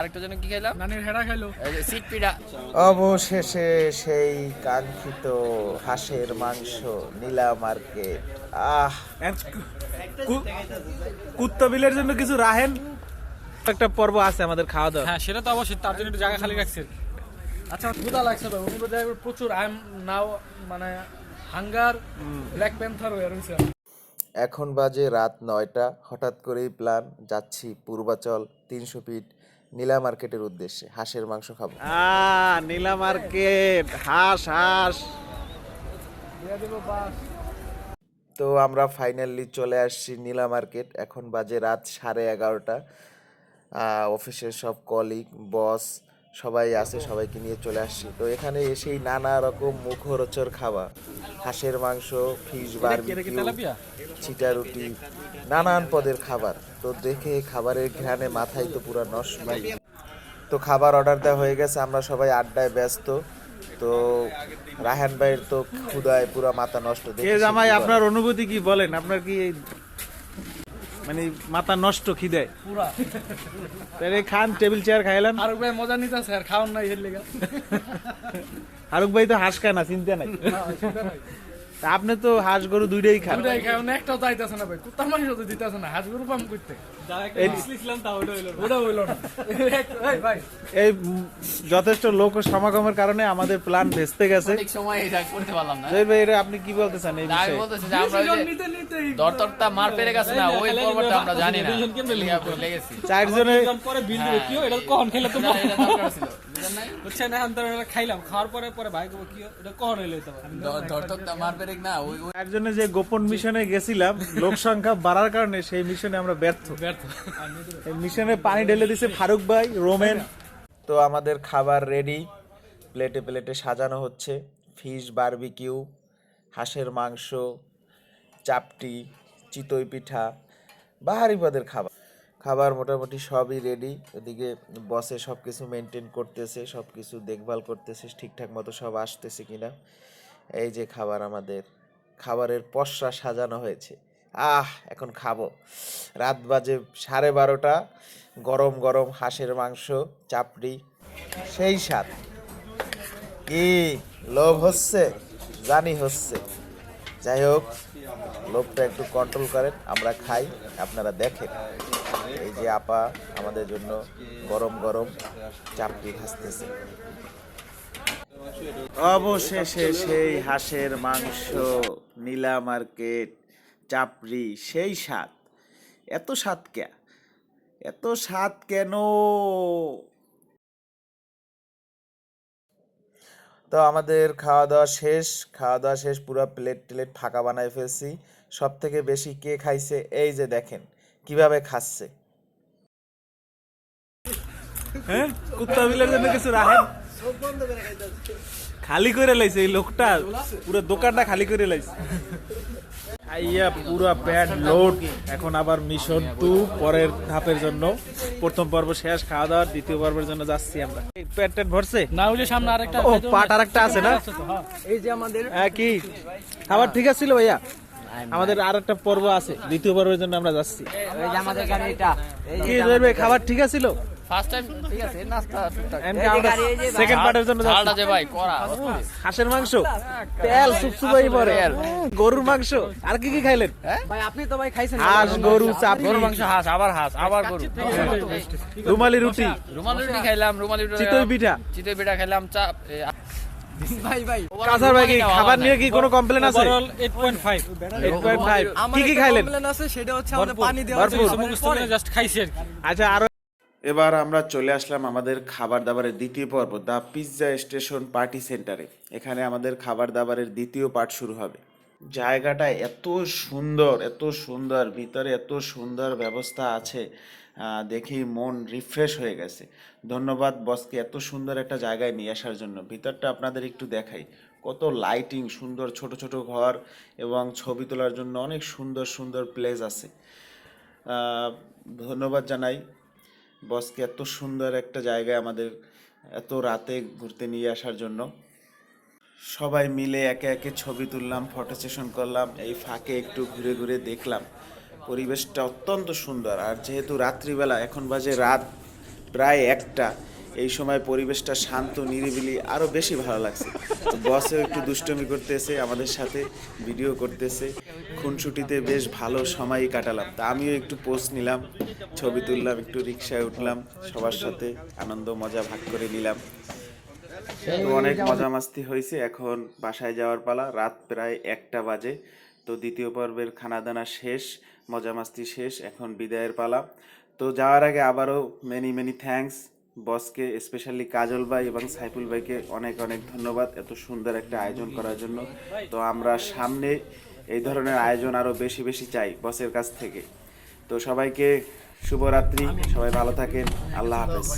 আরেকটা জন্য কি খাইলাম? নানির হেডা খাইলো। এই যে সিট পিঠা। অবশেষে সেই কাঙ্ক্ষিত হাঁসের মাংস নীলা মার্কেট। কুত্তা বিলের জন্য কিছু রাহেন একটা পর্ব আছে আমাদের খাওয়া দাওয়া। হ্যাঁ সেটা তো অবশ্যই, তার জন্য একটু জায়গা খালি রাখছে। আচ্ছা ক্ষুধা লাগছে ভাই, অন্য জায়গায় প্রচুর আই এম নাও মানে হাঙ্গার ব্ল্যাক প্যান্থার হয়ে রয়েছে। এখন বাজে রাত ৯টা। হঠাৎ করেই প্ল্যান, যাচ্ছি পূর্বাচল ৩০০ ফিট নীলা মার্কেটের উদ্দেশ্যে হাঁসের মাংস খাবো। নীলা মার্কেট, হাঁস হাঁস তো আমরা ফাইনালি চলে আসছি নীলা মার্কেট। এখন বাজে রাত 11:30। অফিসের সব কলিগ, বস সবাই আছে, সবাইকে নিয়ে চলে আসছি। তো এখানে এসেই নানা রকম মুখরোচক খাবার, হাঁসের মাংস, ফিশ বারবিকিউ, চিটা রুটি, নানান পদের খাবার। তো দেখে খাবারের ঘ্রাণে মাথায় তো পুরো নষ্ট। তো খাবার অর্ডার দেওয়া হয়ে গেছে, আমরা সবাই আড্ডায় ব্যস্ত। তো রায়হান ভাইয়ের তো ক্ষুধায় পুরো মাথা নষ্ট। জামাই আপনার অনুভূতি কি বলেন? আপনার কি মানে মাথা নষ্ট খিদে পুরা? তাহলে খান, টেবিল চেয়ার খাইলেন। ফারুক ভাই মজা নিতেছে আর খাওন নাই এর লেগা। ফারুক ভাই তো হাঁস খায় না, চিন্তা নাই। তা আপনি তো হাঁস গরু দুইটাই খান। দুইটাই খাওন, একটাও চাইতেছে না ভাই। কুত্তা মাংস তো দিতেছে না, হাঁস গরু পাম করতে। এই যথেষ্ট লোক সমাগমের কারণে আমাদের প্ল্যান ভেস্তে গেছে। অনেক সময় এটা করতে পারলাম না। জয় ভাই, এটা আপনি কি বলতে চান এই আমি বিষয়ে? বলতেছি যে আমরা দরতরটা মার পেরে গেছে না, ওই পর্বটা আমরা জানি না। লেগেছি চারজনে পরে বিল দেবো কি এটা কখন খেলে তো এটা দরকার ছিল, বুঝলেন না? হচ্ছে না। এখন তো খাইলাম, খাওয়ার পরে পরে ভাই কি এটা কখন হইলো? দরতরটা মার পেরে না, ওই চারজনে যে গোপন মিশনে গেছিলাম, লোক সংখ্যা বাড়ার কারণে সেই মিশনে আমরা ব্যর্থ। এই মিশনে পানি ঢেলে দিছে ফারুক ভাই, রোমেন। তো আমাদের খাবার রেডি, প্লেটে প্লেটে সাজানো হচ্ছে। ফিশ বারবিকিউ, হাঁসের মাংস, চাপটি, চিতই পিঠা, বাহারি পদের খাবার। খাবার মোটামুটি সবই রেডি। ওদিকে বসে সব কিছু মেনটেন করতেছে, সব কিছু দেখভাল করতেছে ঠিকঠাক মতো সব আসতেছে কিনা। এই যে খাবার, আমাদের খাবারের পসরা সাজানো হয়েছে। এখন খাবো। রাত বাজে 12:30। গরম গরম হাঁসের মাংস, চাপড়ি, সেই স্বাদ। কি লোভ হচ্ছে? জানি হচ্ছে। যাই হোক, লোভটা একটু কন্ট্রোল করেন, আমরা খাই, আপনারা দেখেন। এই যে আপা আমাদের জন্য গরম গরম চাপড়ি ভাজতেছে। অবশেষে সেই হাঁসের মাংস, নীলা মার্কেট, চাপড়ি, সেই স্বাদ। এত স্বাদ কেন? এত স্বাদ কেন? তো আমাদের খাওয়া দাওয়া শেষ, পুরো প্লেট টেলেট ফাঁকা বানায় ফেলছি। সব থেকে বেশি কে খাইছে এই যে দেখেন কিভাবে খাচ্ছে। হ্যাঁ, কুত্তা বিলের জন্য কিছু রাখেন। খালি করে লাইছে এই লোকটা, পুরো দোকানটা খালি করে লাইছে। আইয়া পুরা প্যাড লোড। এখন আবার মিশন 2 পরের ধাপের জন্য। প্রথম পর্ব শেষ, খাওয়া দাওয়ার দ্বিতীয় পর্বের জন্য যাচ্ছি আমরা। প্যাড ট্যাড ভরছে না হইলে সামনে আরেকটা ও পাট আরেকটা আছে না? এই যে আমাদের কি খাবার ঠিক আছে ভাইয়া? আমাদের আরেকটা পর্ব আছে, দ্বিতীয় পর্বের জন্য আমরা যাচ্ছি। এই যে আমাদের গাড়িটা কি ধরবে? খাবার ঠিক আছিল? ফার্স্ট টাইম ঠিক আছে, নাস্তা টুকটাক। সেকেন্ড পার্টের জন্য যাচ্ছি। ঝালটা যে ভাই করা হাঁসের মাংস, তেল সুপসুপাই পরে, গরুর মাংস, আর কি কি খাইলেন? ভাই আপনি তো ভাই খাইছেন হাঁস, গরু, চাপ, গরুর মাংস, হাঁস, আবার গরু, রুমালি রুটি, রুমালি রুটি খাইলাম, চিতই পিঠা খাইলাম, চাপ। ভাই কাসার ভাই, কি খাবার নিয়ে কি কোনো কমপ্লেন আছে? 8.5 কি কি খাইলেন? আছে সেটা হচ্ছে আমাদের পানি দেওয়া আছে, জাস্ট খাইছি আর কি। আচ্ছা, আর এবার আমরা চলে আসলাম আমাদের খাবার দাবারের দ্বিতীয় পর্ব, দ্য পিৎজা স্টেশন পার্টি সেন্টারে। এখানে আমাদের খাবার দাবারের দ্বিতীয় পার্ট শুরু হবে। জায়গাটা এত সুন্দর, ভিতরে এত সুন্দর ব্যবস্থা আছে, দেখেই মন রিফ্রেশ হয়ে গেছে। ধন্যবাদ বসকে এত সুন্দর একটা জায়গায় নিয়ে আসার জন্য। ভিতরটা আপনাদের একটু দেখাই, কত লাইটিং, সুন্দর ছোট ছোট ঘর এবং ছবি তোলার জন্য অনেক সুন্দর সুন্দর প্লেস আছে। ধন্যবাদ জানাই বসকে এত সুন্দর একটা জায়গায় আমাদের এত রাতে ঘুরতে নিয়ে আসার জন্য। সবাই মিলে একে একে ছবি তুললাম, ফটো সেশন করলাম। এই ফাঁকে একটু ঘুরে ঘুরে দেখলাম পরিবেশটা অত্যন্ত সুন্দর। আর যেহেতু রাত্রিবেলা, এখন বাজে রাত প্রায় 1টা। এই সময় পরিবেশটা শান্ত নিরিবিলি, আরও বেশি ভালো লাগছে। তো বসেও একটু দুষ্টমি করতেছে আমাদের সাথে, ভিডিও করতেছে। খুনসুটিতে বেশ ভালো সময়ই কাটালাম। তা আমিও একটু পোস্ট নিলাম, ছবি তুললাম, একটু রিক্সায় উঠলাম, সবার সাথে আনন্দ মজা ভাগ করে নিলাম। তো অনেক মজা মাস্তি হয়েছে। এখন বাসায় যাওয়ার পালা। রাত প্রায় 1টা বাজে। তো দ্বিতীয় পর্বের খানাদানা শেষ, মজা মাস্তি শেষ, এখন বিদায়ের পালা। তো যাওয়ার আগে আবারও মেনি থ্যাঙ্কস বসকে, স্পেশালি কাজল ভাই এবং সাইফুল ভাইকে অনেক অনেক ধন্যবাদ এত সুন্দর একটা আয়োজন করার জন্য। তো আমরা সামনে এই ধরনের আয়োজন আরও বেশি বেশি চাই বসের কাছ থেকে। তো সবাইকে শুভরাত্রি, সবাই ভালো থাকেন, আল্লাহ হাফেজ।